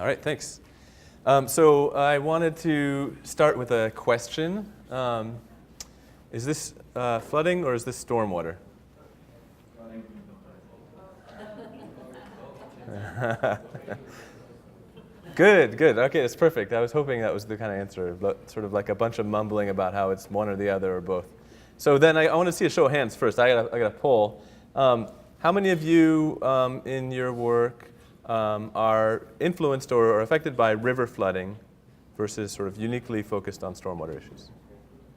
All right, thanks. So I wanted to start with a question. Is this flooding or is this stormwater? Good, good. Okay, that's perfect. I was hoping that was the kind of answer, but sort of like a bunch of mumbling about how it's one or the other or both. So then I want to see a show of hands first. I got a poll. How many of you in your work are influenced or affected by river flooding versus sort of uniquely focused on stormwater issues?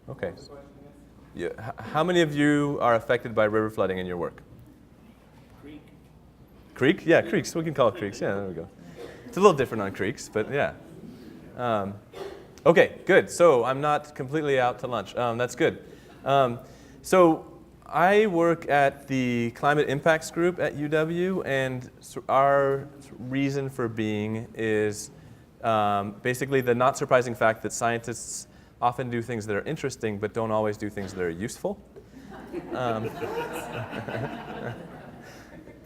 Okay. Yeah. How many of you are affected by river flooding in your work? Creek? Yeah, creeks. We can call it creeks. Yeah, there we go. It's a little different on creeks, but yeah. Okay, good. So I'm not completely out to lunch. That's good. So I work at the Climate Impacts Group at UW, and our reason for being is basically the not surprising fact that scientists often do things that are interesting, but don't always do things that are useful.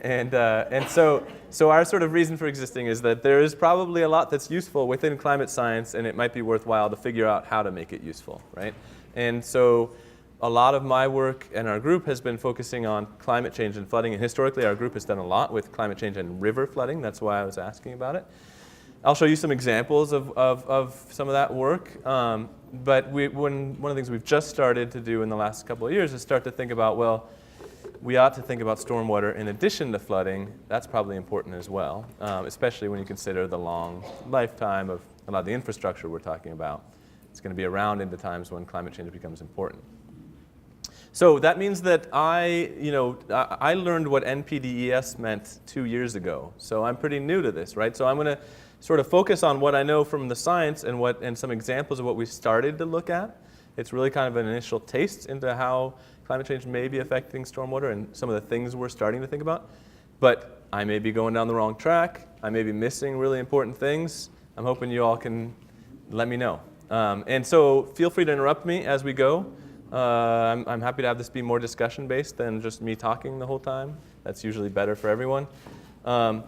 And so our sort of reason for existing is that there is probably a lot that's useful within climate science, and it might be worthwhile to figure out how to make it useful, right? And so a lot of my work and our group has been focusing on climate change and flooding, and historically our group has done a lot with climate change and river flooding. That's why I was asking about it. I'll show you some examples of some of that work. But one of the things we've just started to do in the last couple of years is start to think about, well, we ought to think about stormwater in addition to flooding. That's probably important as well, especially when you consider the long lifetime of a lot of the infrastructure we're talking about. It's going to be around into times when climate change becomes important. So that means that I learned what NPDES meant 2 years ago. So I'm pretty new to this, right? So I'm going to sort of focus on what I know from the science and some examples of what we started to look at. It's really kind of an initial taste into how climate change may be affecting stormwater and some of the things we're starting to think about. But I may be going down the wrong track. I may be missing really important things. I'm hoping you all can let me know. And so feel free to interrupt me as we go. I'm happy to have this be more discussion-based than just me talking the whole time. That's usually better for everyone. And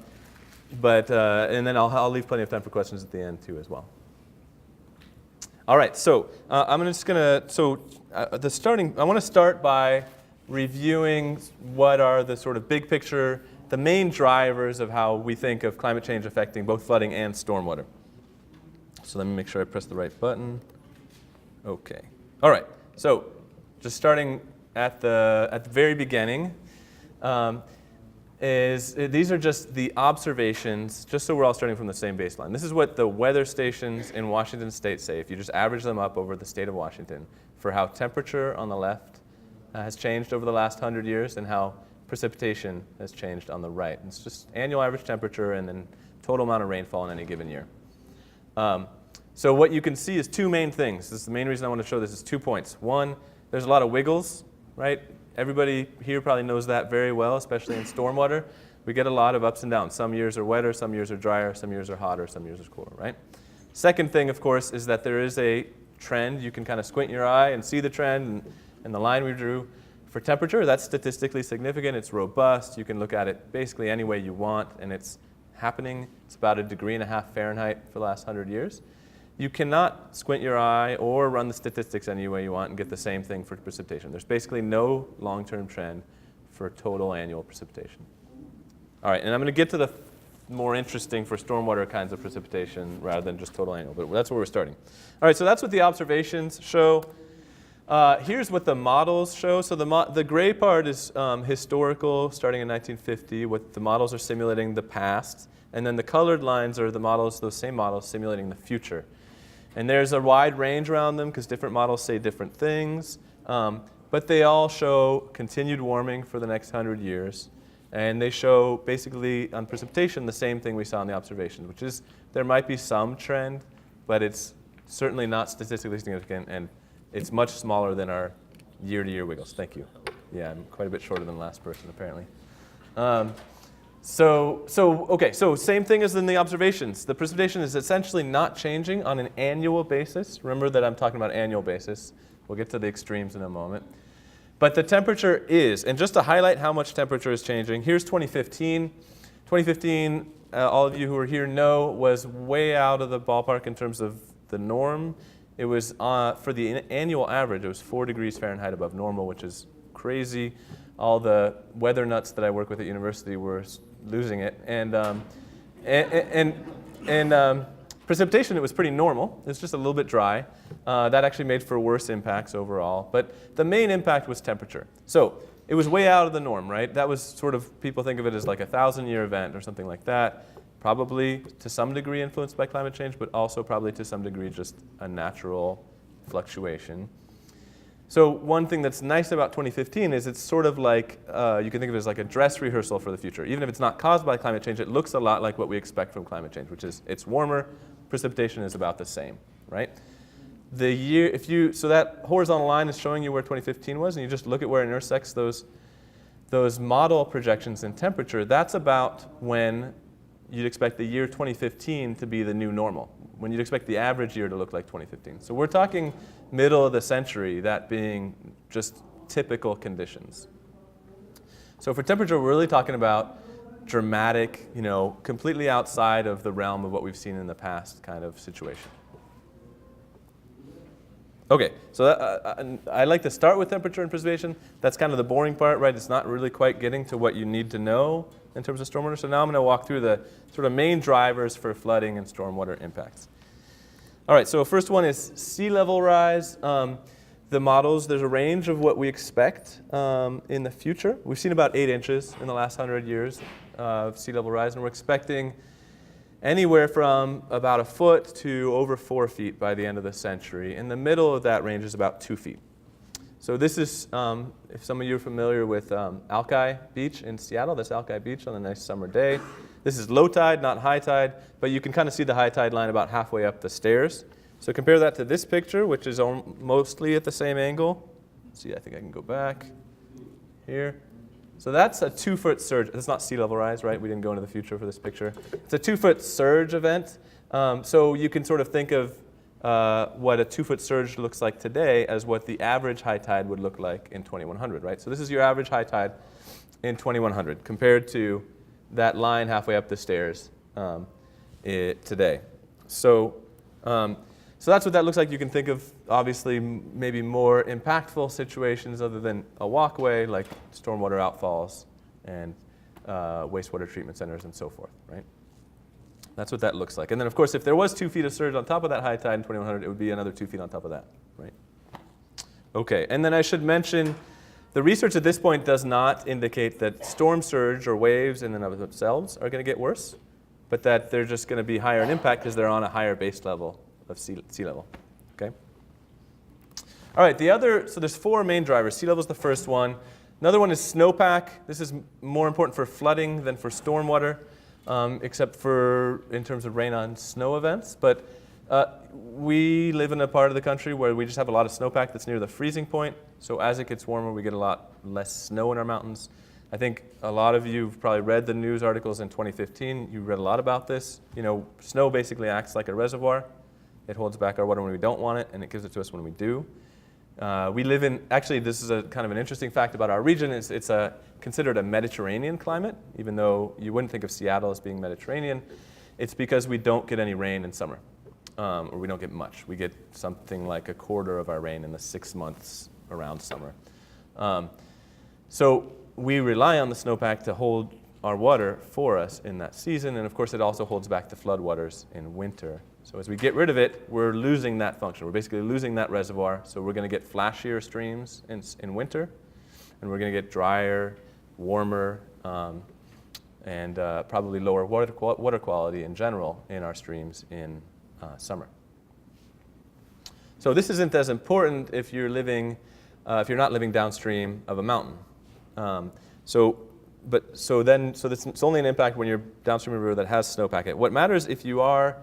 then I'll leave plenty of time for questions at the end too as well. All right, so I want to start by reviewing what are the sort of big picture, the main drivers of how we think of climate change affecting both flooding and stormwater. So let me make sure I press the right button. Okay. All right. So just starting at the very beginning, these are just the observations, just so we're all starting from the same baseline. This is what the weather stations in Washington State say, if you just average them up over the state of Washington, for how temperature on the left has changed over the last 100 years and how precipitation has changed on the right. It's just annual average temperature and then total amount of rainfall in any given year. So what you can see is two main things. This is the main reason I want to show this is 2 points. One, there's a lot of wiggles, right? Everybody here probably knows that very well, especially in stormwater. We get a lot of ups and downs. Some years are wetter, some years are drier, some years are hotter, some years are cooler, right? Second thing, of course, is that there is a trend. You can kind of squint your eye and see the trend, and the line we drew for temperature, that's statistically significant. It's robust. You can look at it basically any way you want, and it's happening. It's about 1.5 degrees Fahrenheit for the last 100 years. You cannot squint your eye or run the statistics any way you want and get the same thing for precipitation. There's basically no long-term trend for total annual precipitation. All right, and I'm going to get to the more interesting for stormwater kinds of precipitation rather than just total annual, but that's where we're starting. All right, so that's what the observations show. Here's what the models show. So the gray part is historical, starting in 1950. What the models are simulating the past, and then the colored lines are the models, those same models simulating the future. And there's a wide range around them because different models say different things. But they all show continued warming for the next 100 years. And they show basically on precipitation the same thing we saw in the observations, which is there might be some trend, but it's certainly not statistically significant, and it's much smaller than our year-to-year wiggles. Thank you. Yeah, I'm quite a bit shorter than the last person, apparently. So same thing as in the observations. The precipitation is essentially not changing on an annual basis. Remember that I'm talking about annual basis. We'll get to the extremes in a moment. But the temperature is, and just to highlight how much temperature is changing, here's 2015. 2015 all of you who are here know, was way out of the ballpark in terms of the norm. It was, for the annual average, it was 4 degrees Fahrenheit above normal, which is crazy. All the weather nuts that I work with at university were losing it. And precipitation, it was pretty normal. It was just a little bit dry. That actually made for worse impacts overall. But the main impact was temperature. So it was way out of the norm, right? That was sort of, people think of it as like a 1,000-year event or something like that. Probably to some degree influenced by climate change, but also probably to some degree just a natural fluctuation. So one thing that's nice about 2015 is it's sort of like, you can think of it as like a dress rehearsal for the future. Even if it's not caused by climate change, it looks a lot like what we expect from climate change, which is it's warmer, precipitation is about the same, right? So that horizontal line is showing you where 2015 was, and you just look at where it intersects those model projections in temperature. That's about when you'd expect the year 2015 to be the new normal, when you'd expect the average year to look like 2015. So we're talking middle of the century, that being just typical conditions. So for temperature, we're really talking about dramatic, completely outside of the realm of what we've seen in the past kind of situation. Okay, so I like to start with temperature and precipitation. That's kind of the boring part, right? It's not really quite getting to what you need to know in terms of stormwater. So now I'm going to walk through the sort of main drivers for flooding and stormwater impacts. All right, so first one is sea level rise. The models, there's a range of what we expect in the future. We've seen about 8 inches in the last 100 years of sea level rise, and we're expecting anywhere from about 1 foot to over 4 feet by the end of the century. In the middle of that range is about 2 feet. So this is, if some of you are familiar with Alki Beach in Seattle, that's Alki Beach on a nice summer day. This is low tide, not high tide, but you can kind of see the high tide line about halfway up the stairs. So compare that to this picture, which is mostly at the same angle. Let's see, I think I can go back here. So that's a 2-foot surge. That's not sea level rise, right? We didn't go into the future for this picture. It's a 2-foot surge event. So you can sort of think of what a 2-foot surge looks like today as what the average high tide would look like in 2100, right? So this is your average high tide in 2100 compared to that line halfway up the stairs today. So that's what that looks like. You can think of, obviously, maybe more impactful situations other than a walkway, like stormwater outfalls and wastewater treatment centers and so forth, right? That's what that looks like. And then, of course, if there was 2 feet of surge on top of that high tide in 2100, it would be another 2 feet on top of that, right? Okay, and then I should mention, the research at this point does not indicate that storm surge or waves in and of themselves are going to get worse, but that they're just going to be higher in impact because they're on a higher base level of sea level, okay? All right, so there's 4 main drivers. Sea level is the first one. Another one is snowpack. This is more important for flooding than for stormwater, except for in terms of rain on snow events. But we live in a part of the country where we just have a lot of snowpack that's near the freezing point. So as it gets warmer, we get a lot less snow in our mountains. I think a lot of you have probably read the news articles in 2015. You read a lot about this. Snow basically acts like a reservoir. It holds back our water when we don't want it, and it gives it to us when we do. We live in, actually, this is a kind of an interesting fact about our region. It's considered a Mediterranean climate, even though you wouldn't think of Seattle as being Mediterranean. It's because we don't get any rain in summer, or we don't get much. We get something like a quarter of our rain in the 6 months around summer. So we rely on the snowpack to hold our water for us in that season, and of course it also holds back the floodwaters in winter. So as we get rid of it, we're losing that function. We're basically losing that reservoir, so we're going to get flashier streams in winter, and we're going to get drier, warmer, and probably lower water quality in general in our streams in summer. So this isn't as important if you're not living downstream of a mountain. It's only an impact when you're downstream of a river that has snowpack in it. What matters if you are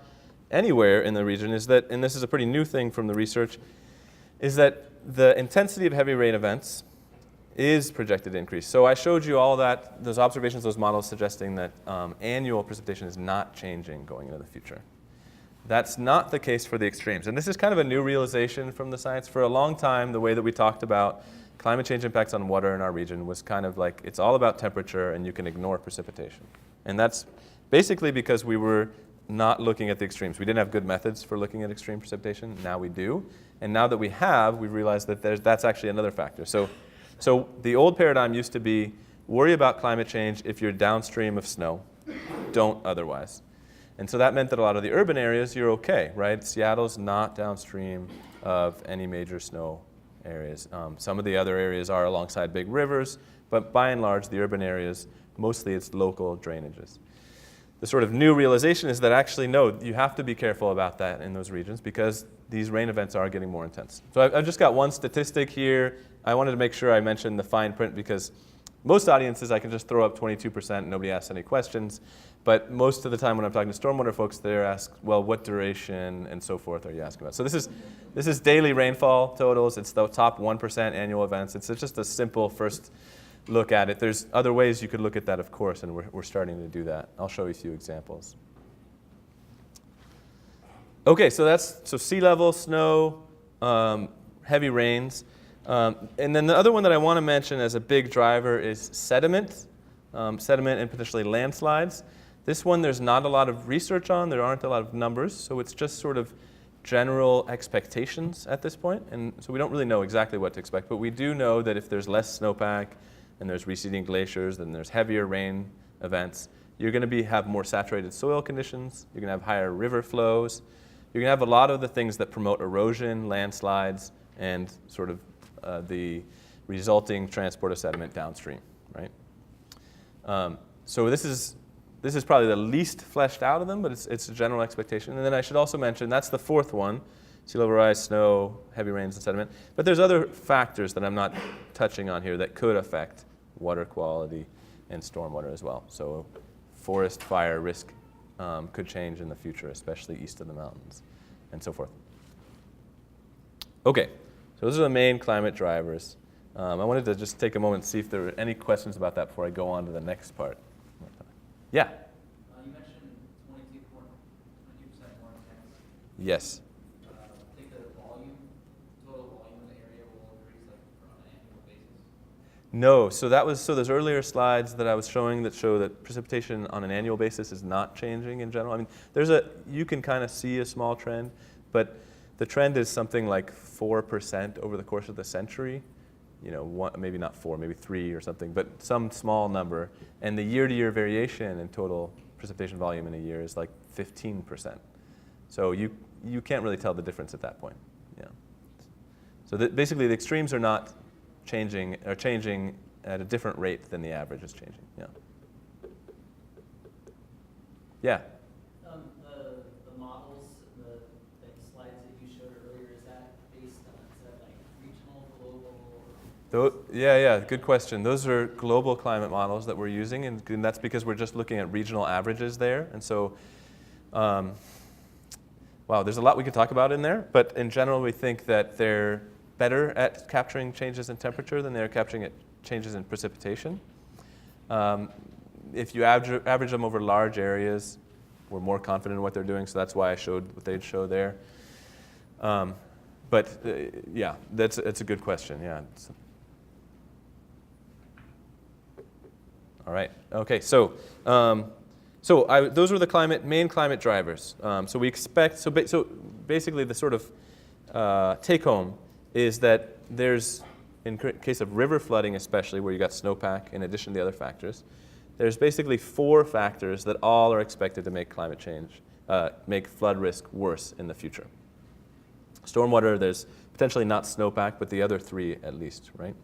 anywhere in the region is that, and this is a pretty new thing from the research, is that the intensity of heavy rain events is projected to increase. So I showed you all that, those observations, those models suggesting that annual precipitation is not changing going into the future. That's not the case for the extremes. And this is kind of a new realization from the science. For a long time, the way that we talked about climate change impacts on water in our region was kind of like it's all about temperature and you can ignore precipitation. And that's basically because we were not looking at the extremes. We didn't have good methods for looking at extreme precipitation. Now we do. And now that we have, we've realized that that's actually another factor. So the old paradigm used to be worry about climate change if you're downstream of snow. Don't otherwise. And so that meant that a lot of the urban areas, you're okay, right? Seattle's not downstream of any major snow areas. Some of the other areas are alongside big rivers, but by and large, the urban areas, mostly it's local drainages. The sort of new realization is that actually, no, you have to be careful about that in those regions because these rain events are getting more intense. So I've just got one statistic here. I wanted to make sure I mentioned the fine print because most audiences I can just throw up 22% and nobody asks any questions. But most of the time when I'm talking to stormwater folks, they're asked, well, what duration and so forth are you asking about? So this is daily rainfall totals. It's the top 1% annual events. It's just a simple first look at it. There's other ways you could look at that, of course, and we're starting to do that. I'll show you a few examples. Okay, so sea level, snow, heavy rains. And then the other one that I want to mention as a big driver is sediment and potentially landslides. This one there's not a lot of research on. There aren't a lot of numbers, so it's just sort of general expectations at this point. And so we don't really know exactly what to expect, but we do know that if there's less snowpack and there's receding glaciers and there's heavier rain events, you're going to have more saturated soil conditions. You're going to have higher river flows. You're going to have a lot of the things that promote erosion, landslides, and sort of the resulting transport of sediment downstream, right? So this is probably the least fleshed out of them, but it's a general expectation. And then I should also mention, that's the fourth one, sea level rise, snow, heavy rains, and sediment. But there's other factors that I'm not touching on here that could affect water quality and stormwater as well. So forest fire risk could change in the future, especially east of the mountains, and so forth. Okay, so those are the main climate drivers. I wanted to just take a moment and see if there were any questions about that before I go on to the next part. Yeah? You mentioned 22% more intense. Yes. I think the total volume in the area will increase on an annual basis? No, so those earlier slides that I was showing that show that precipitation on an annual basis is not changing in general. I mean, you can kind of see a small trend, but the trend is something like 4% over the course of the century. You know, maybe not 4, maybe 3 or something, but some small number. And the year-to-year variation in total precipitation volume in a year is like 15%. So you can't really tell the difference at that point. Yeah. So basically, the extremes are not changing at a different rate than the average is changing. Yeah. Yeah. The models, the slides that you showed earlier, is that based on regional, global? Yeah, good question. Those are global climate models that we're using, and that's because we're just looking at regional averages there. And so, wow, there's a lot we could talk about in there, but in general, we think that they're better at capturing changes in temperature than they're capturing changes in precipitation. If you average them over large areas, we're more confident in what they're doing, so that's why I showed what they'd show there. Yeah, it's a good question, yeah. All right, okay, so those were the main climate drivers. So we expect, so basically the sort of take home is that there's, in case of river flooding especially, where you got snowpack in addition to the other factors, there's basically 4 factors that all are expected to make climate change, make flood risk worse in the future. Stormwater, there's potentially not snowpack, but the other 3 at least, right?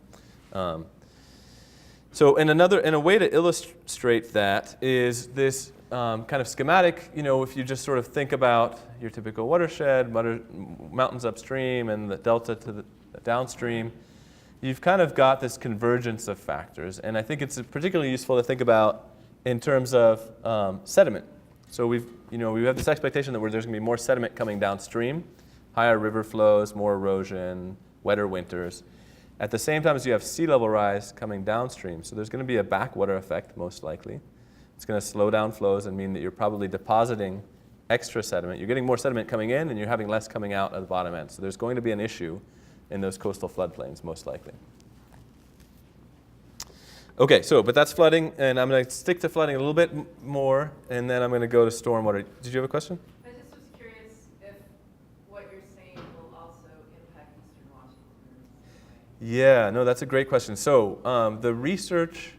So in a way to illustrate that is this kind of schematic. You know, if you just sort of think about your typical watershed, mountains upstream and the delta to the downstream, you've kind of got this convergence of factors. And I think it's particularly useful to think about in terms of sediment. So we have this expectation that there's going to be more sediment coming downstream, higher river flows, more erosion, wetter winters. At the same time as you have sea level rise coming downstream, so there's going to be a backwater effect most likely. It's going to slow down flows and mean that you're probably depositing extra sediment. You're getting more sediment coming in and you're having less coming out at the bottom end. So there's going to be an issue in those coastal floodplains most likely. Okay, but that's flooding, and I'm going to stick to flooding a little bit more, and then I'm going to go to stormwater. Did you have a question? I just was curious if what you're saying will also impact Eastern Washington. Yeah, no, that's a great question. So the research,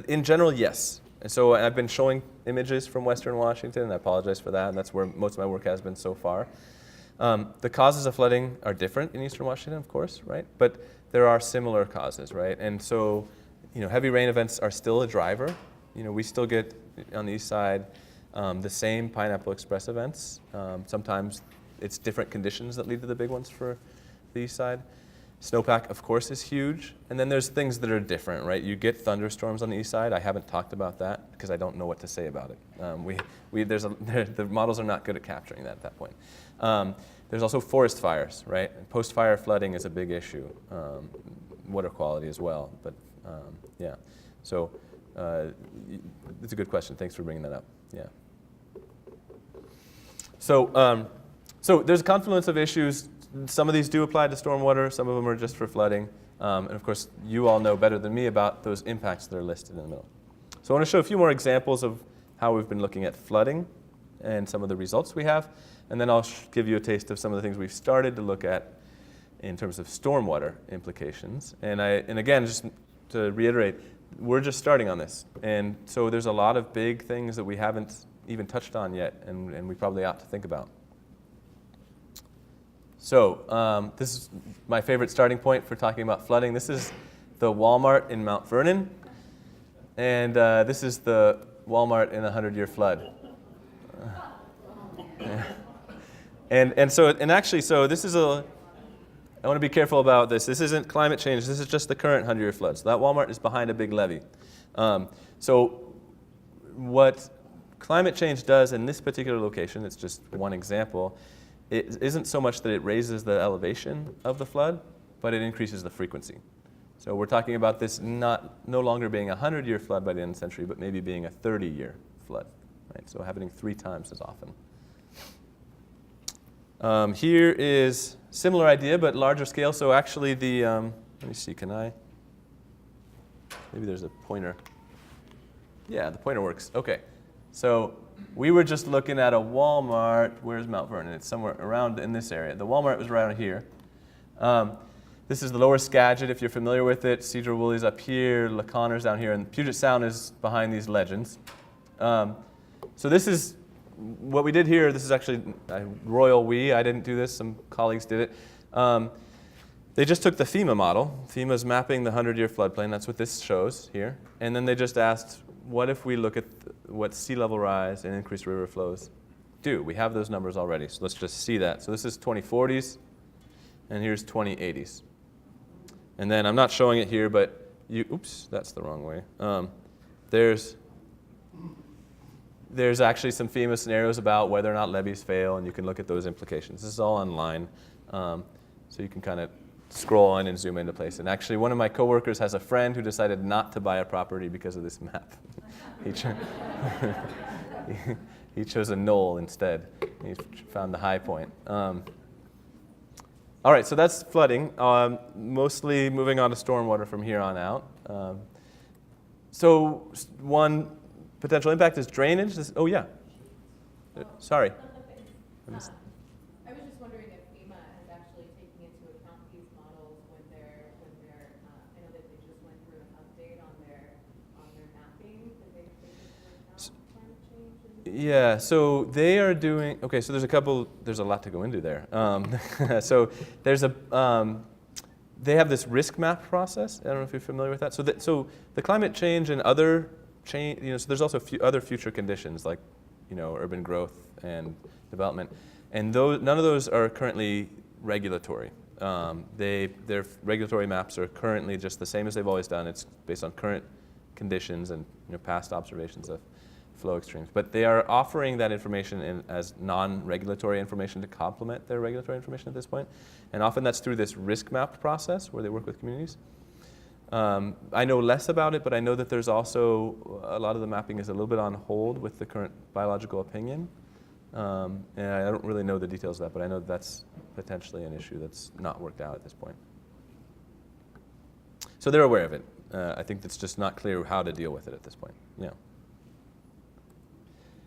in general, yes. And so I've been showing images from Western Washington, and I apologize for that, and that's where most of my work has been so far. The causes of flooding are different in Eastern Washington, of course, right? But there are similar causes, right? And so, heavy rain events are still a driver. We still get, on the east side, the same Pineapple Express events. Sometimes it's different conditions that lead to the big ones for the east side. Snowpack, of course, is huge. And then there's things that are different, right? You get thunderstorms on the east side. I haven't talked about that because I don't know what to say about it. The models are not good at capturing that at that point. There's also forest fires, right? And post-fire flooding is a big issue. Water quality as well, but yeah. So it's a good question. Thanks for bringing that up. Yeah. So there's a confluence of issues. Some of these do apply to stormwater. Some of them are just for flooding. And of course, you all know better than me about those impacts that are listed in the middle. So I want to show a few more examples of how we've been looking at flooding and some of the results we have. And then I'll give you a taste of some of the things we've started to look at in terms of stormwater implications. And again, just to reiterate, we're just starting on this. And so there's a lot of big things that we haven't even touched on yet, and we probably ought to think about. So this is my favorite starting point for talking about flooding. This is the Walmart in Mount Vernon, and this is the Walmart in a 100-year flood. And actually, this is I want to be careful about this. This isn't climate change. This is just the current 100-year flood. So that Walmart is behind a big levee. So what climate change does in this particular location, it's just one example, it isn't so much that it raises the elevation of the flood, but it increases the frequency. So we're talking about this no longer being a 100-year flood by the end of the century, but maybe being a 30-year flood, right? So happening 3 times as often. Here is similar idea, but larger scale. So actually let me see, maybe there's a pointer. Yeah, the pointer works. Okay. So we were just looking at a Walmart. Where's Mount Vernon? It's somewhere around in this area. The Walmart was around here. This is the lower Skagit, if you're familiar with it. Cedar Woolley's up here, LaConner's down here, and Puget Sound is behind these legends. So this is what we did here. This is actually a royal we. I didn't do this. Some colleagues did it. They just took the FEMA model. FEMA's mapping the 100-year floodplain. That's what this shows here. And then they just asked, what if we look at what sea level rise and increased river flows do? We have those numbers already, so let's just see that. So this is 2040s, and here's 2080s. And then I'm not showing it here, but oops, that's the wrong way. There's actually some FEMA scenarios about whether or not levees fail, and you can look at those implications. This is all online, so you can kind of scroll on and zoom into place. And actually, one of my coworkers has a friend who decided not to buy a property because of this map. He chose a knoll instead. He found the high point. All right, so that's flooding. Mostly moving on to stormwater from here on out. So one potential impact is drainage. Oh yeah. Sorry. I was just wondering if FEMA is actually taking into account these models when they're I know that they just went through an update on their mapping. Did they take into account climate change? Yeah, so they are doing, okay, so there's a lot to go into there. So there's they have this risk map process. I don't know if you're familiar with that. So the climate change and other change, so there's also other future conditions like, urban growth and development. And none of those are currently regulatory. Their regulatory maps are currently just the same as they've always done. It's based on current conditions and past observations of flow extremes. But they are offering that information as non-regulatory information to complement their regulatory information at this point. And often that's through this risk map process where they work with communities. I know less about it, but I know that there's also a lot of the mapping is a little bit on hold with the current biological opinion. And I don't really know the details of that, but I know that's potentially an issue that's not worked out at this point. So they're aware of it. I think it's just not clear how to deal with it at this point. Yeah.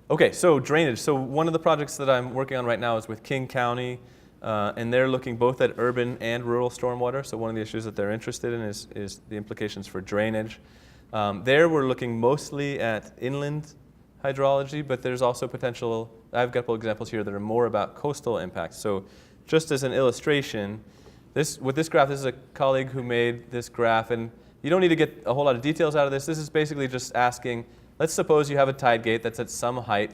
Okay, so drainage. So one of the projects that I'm working on right now is with King County, and they're looking both at urban and rural stormwater. So one of the issues that they're interested in is the implications for drainage. There we're looking mostly at inland hydrology, but there's also potential, I've got a couple examples here that are more about coastal impacts. So just as an illustration, with this graph, this is a colleague who made this graph, and you don't need to get a whole lot of details out of this. This is basically just asking, let's suppose you have a tide gate that's at some height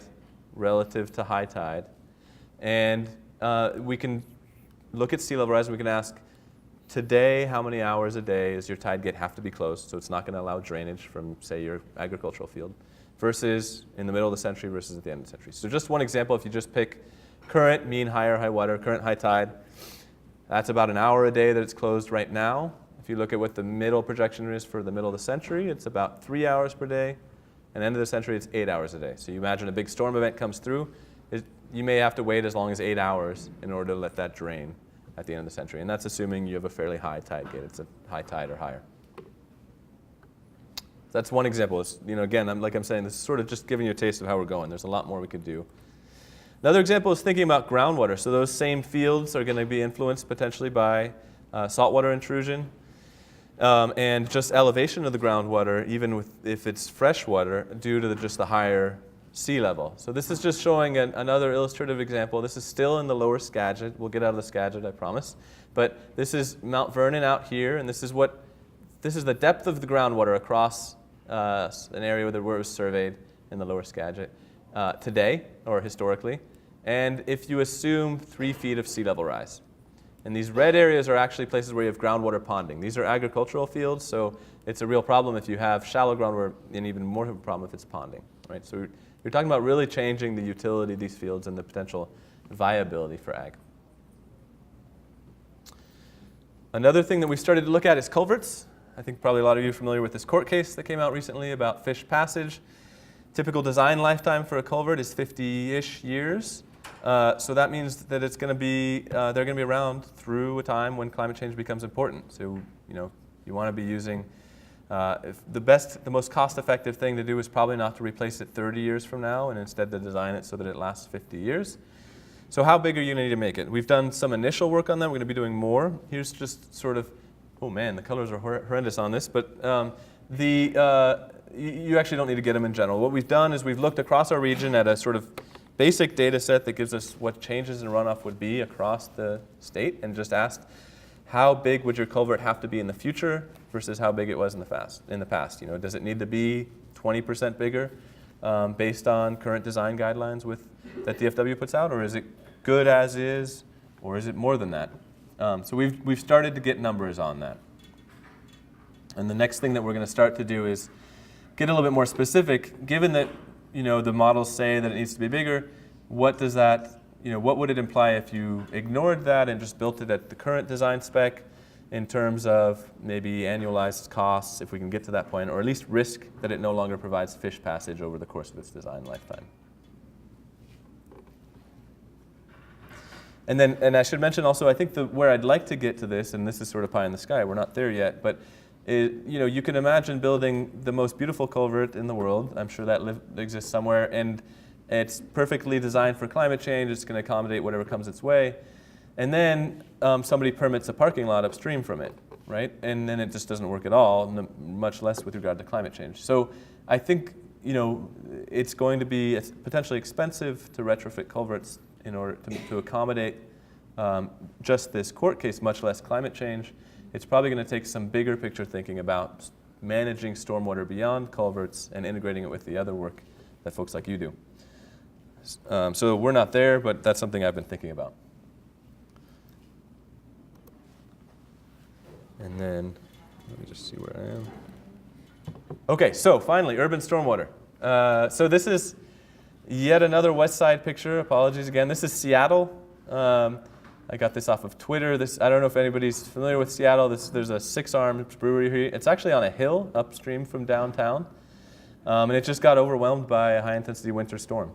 relative to high tide, and we can look at sea level rise, and we can ask, today, how many hours a day does your tide gate have to be closed, so it's not going to allow drainage from, say, your agricultural field, versus in the middle of the century versus at the end of the century. So just one example, if you just pick current mean higher high water, current high tide, that's about an hour a day that it's closed right now. If you look at what the middle projection is for the middle of the century, it's about 3 hours per day. And end of the century, it's 8 hours a day. So you imagine a big storm event comes through, you may have to wait as long as 8 hours in order to let that drain at the end of the century. And that's assuming you have a fairly high tide gate. It's a high tide or higher. That's one example. It's, again, like I'm saying, this is sort of just giving you a taste of how we're going. There's a lot more we could do. Another example is thinking about groundwater. So those same fields are going to be influenced potentially by saltwater intrusion and just elevation of the groundwater, even if it's freshwater, due to just the higher sea level. So this is just showing another illustrative example. This is still in the lower Skagit. We'll get out of the Skagit, I promise. But this is Mount Vernon out here, and this is the depth of the groundwater across an area where it was surveyed in the lower Skagit today, or historically. And if you assume 3 feet of sea level rise. And these red areas are actually places where you have groundwater ponding. These are agricultural fields, so it's a real problem if you have shallow groundwater, and even more of a problem if it's ponding, right? So you're talking about really changing the utility of these fields and the potential viability for ag. Another thing that we've started to look at is culverts. I think probably a lot of you are familiar with this court case that came out recently about fish passage. Typical design lifetime for a culvert is 50-ish years. So that means that it's going to be, they're going to be around through a time when climate change becomes important. So, you want to be using, the most cost-effective thing to do is probably not to replace it 30 years from now, and instead to design it so that it lasts 50 years. So how big are you going to need to make it? We've done some initial work on that. We're going to be doing more. Here's just sort of, oh man, the colors are horrendous on this, but you actually don't need to get them in general. What we've done is we've looked across our region at a sort of basic data set that gives us what changes in runoff would be across the state, and just asked, how big would your culvert have to be in the future versus how big it was in the past? Does it need to be 20% bigger based on current design guidelines that DFW puts out, or is it good as is, or is it more than that? So we've started to get numbers on that. And the next thing that we're going to start to do is get a little bit more specific. Given that the models say that it needs to be bigger, what does that, what would it imply if you ignored that and just built it at the current design spec in terms of maybe annualized costs, if we can get to that point, or at least risk that it no longer provides fish passage over the course of its design lifetime. And I should mention also, I think where I'd like to get to this, and this is sort of pie in the sky, we're not there yet, but you can imagine building the most beautiful culvert in the world. I'm sure that exists somewhere, and it's perfectly designed for climate change. It's going to accommodate whatever comes its way. And then somebody permits a parking lot upstream from it, right? And then it just doesn't work at all, much less with regard to climate change. So I think it's going to be potentially expensive to retrofit culverts in order to accommodate just this court case, much less climate change. It's probably going to take some bigger picture thinking about managing stormwater beyond culverts and integrating it with the other work that folks like you do. So we're not there, but that's something I've been thinking about. And then, let me just see where I am. Okay, so finally, urban stormwater. So this is yet another west side picture. Apologies again. This is Seattle. I got this off of Twitter. I don't know if anybody's familiar with Seattle. There's a 6-armed brewery here. It's actually on a hill upstream from downtown. And it just got overwhelmed by a high-intensity winter storm.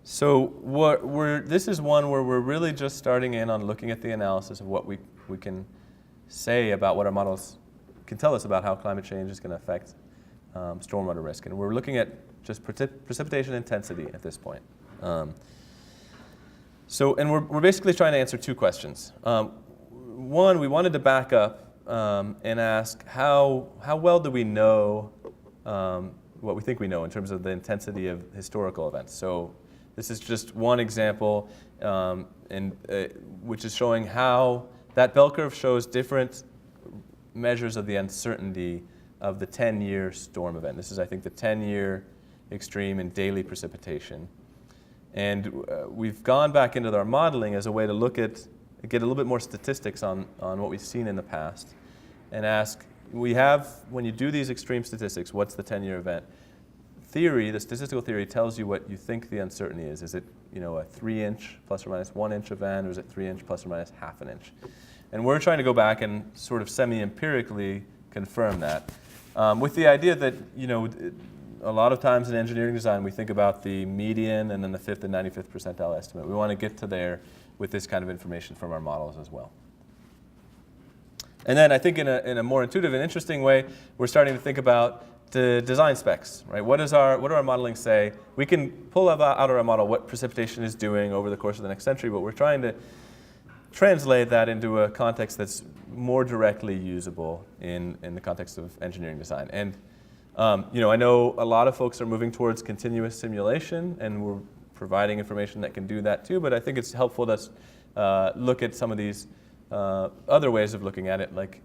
So this is one where we're really just starting in on looking at the analysis of what we can say about what our models can tell us about how climate change is going to affect stormwater risk. And we're looking at just precipitation intensity at this point. And we're basically trying to answer two questions. One, we wanted to back up and ask how well do we know what we think we know in terms of the intensity of historical events. So this is just one example, which is showing how that bell curve shows different measures of the uncertainty of the 10-year storm event. This is, I think, the 10-year extreme in daily precipitation. And we've gone back into our modeling as a way to get a little bit more statistics on what we've seen in the past and ask, when you do these extreme statistics, what's the 10-year event? The statistical theory tells you what you think the uncertainty is. Is it a 3-inch plus or minus 1 inch event, or is it 3-inch plus or minus half an inch? And we're trying to go back and sort of semi-empirically confirm that, with the idea that a lot of times in engineering design we think about the median and then the 5th and 95th percentile estimate. We want to get to there with this kind of information from our models as well. And then I think in a more intuitive and interesting way, we're starting to think about the design specs, right? What do our modeling say? We can pull out of our model what precipitation is doing over the course of the next century, but we're trying to translate that into a context that's more directly usable in the context of engineering design. And I know a lot of folks are moving towards continuous simulation, and we're providing information that can do that too, but I think it's helpful to look at some of these other ways of looking at it, like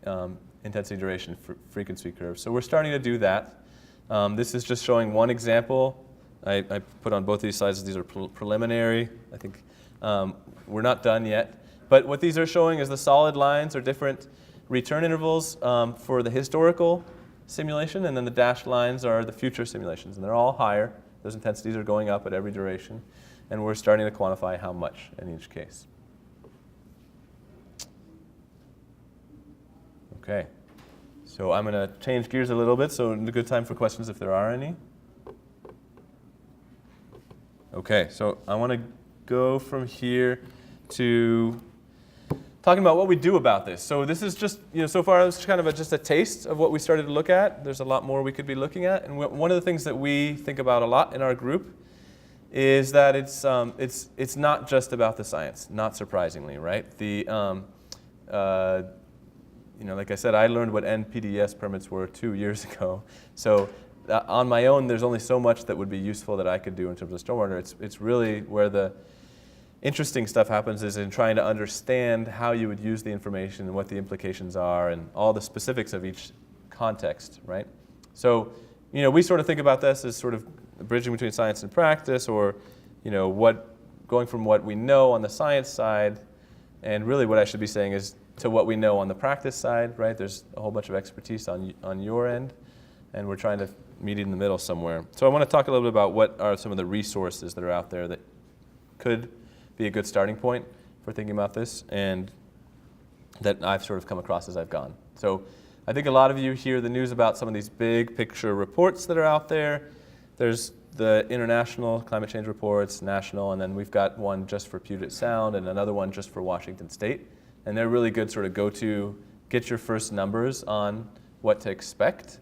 intensity, duration, frequency curves. So we're starting to do that. This is just showing one example. I put on both these slides, these are preliminary. I think we're not done yet. But what these are showing is the solid lines are different return intervals for the historical simulation, and then the dashed lines are the future simulations, and they're all higher. Those intensities are going up at every duration, and we're starting to quantify how much in each case. Okay, so I'm going to change gears a little bit, so a good time for questions if there are any. Okay, so I want to go from here to talking about what we do about this. So this is just, so far it's kind of just a taste of what we started to look at. There's a lot more we could be looking at. And one of the things that we think about a lot in our group is that it's not just about the science, not surprisingly, right? Like I said, I learned what NPDES permits were 2 years ago. So on my own, there's only so much that would be useful that I could do in terms of stormwater. It's really where the interesting stuff happens is in trying to understand how you would use the information and what the implications are and all the specifics of each context, right? So, we sort of think about this as sort of bridging between science and practice, or, going from what we know on the science side, and really what I should be saying is to what we know on the practice side, right? There's a whole bunch of expertise on your end, and we're trying to meet in the middle somewhere. So I want to talk a little bit about what are some of the resources that are out there that could be a good starting point for thinking about this, and that I've sort of come across as I've gone. So I think a lot of you hear the news about some of these big picture reports that are out there. There's the international climate change reports, national, and then we've got one just for Puget Sound and another one just for Washington State. And they're really good sort of go-to, get your first numbers on what to expect.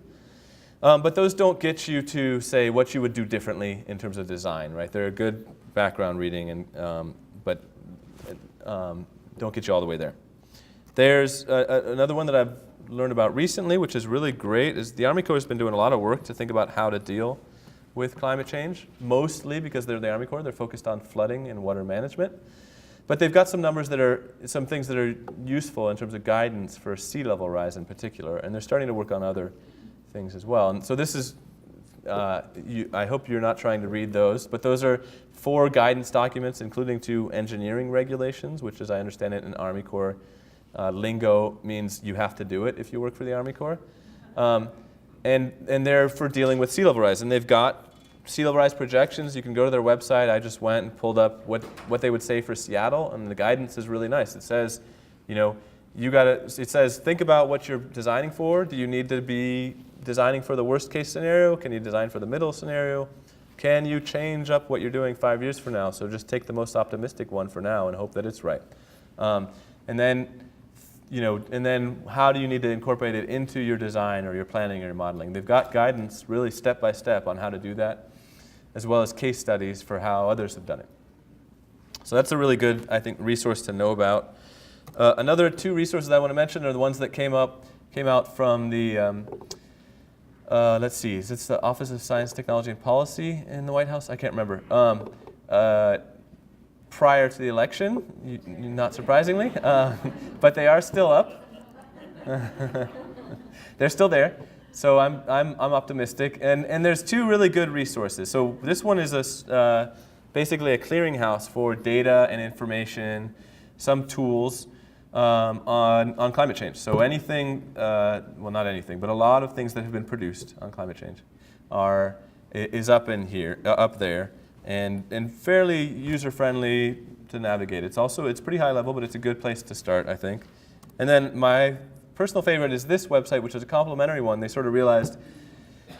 But those don't get you to say what you would do differently in terms of design, right? They're a good background reading, but don't get you all the way there. There's another one that I've learned about recently, which is really great, is the Army Corps has been doing a lot of work to think about how to deal with climate change, mostly because they're the Army Corps. They're focused on flooding and water management. But they've got some numbers some things that are useful in terms of guidance for sea level rise in particular, and they're starting to work on other things as well. And so this is, I hope you're not trying to read those, but those are 4 guidance documents, including 2 engineering regulations, which, as I understand it, in Army Corps lingo means you have to do it if you work for the Army Corps. And they're for dealing with sea level rise, and they've got sea level rise projections. You can go to their website. I just went and pulled up what they would say for Seattle, and the guidance is really nice. It says, it says, think about what you're designing for. Do you need to be designing for the worst case scenario? Can you design for the middle scenario? Can you change up what you're doing 5 years from now? So just take the most optimistic one for now and hope that it's right. And then and then how do you need to incorporate it into your design or your planning or your modeling? They've got guidance really step by step on how to do that, as well as case studies for how others have done it. So that's a really good, I think, resource to know about. Another 2 resources I want to mention are the ones that came out from the, let's see, is it the Office of Science, Technology, and Policy in the White House? I can't remember. Prior to the election, not surprisingly, but they are still up. They're still there, so I'm optimistic. And there's 2 really good resources. So this one is basically a clearinghouse for data and information, some tools on climate change. So anything, well, not anything, but a lot of things that have been produced on climate change is up in here, up there, and fairly user-friendly to navigate. It's pretty high level, but it's a good place to start, I think. And then my personal favorite is this website, which is a complementary one. They sort of realized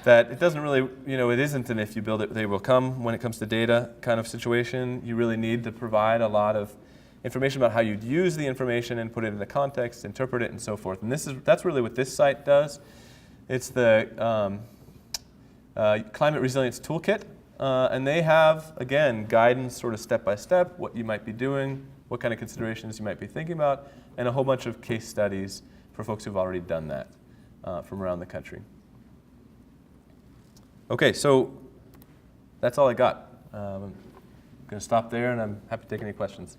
that it doesn't really, it isn't an if you build it, they will come when it comes to data kind of situation. You really need to provide a lot of information about how you'd use the information and put it into context, interpret it, and so forth. And that's really what this site does. It's the Climate Resilience Toolkit. And they have, again, guidance sort of step by step, what you might be doing, what kind of considerations you might be thinking about, and a whole bunch of case studies for folks who've already done that from around the country. Okay, so that's all I got. I'm going to stop there, and I'm happy to take any questions.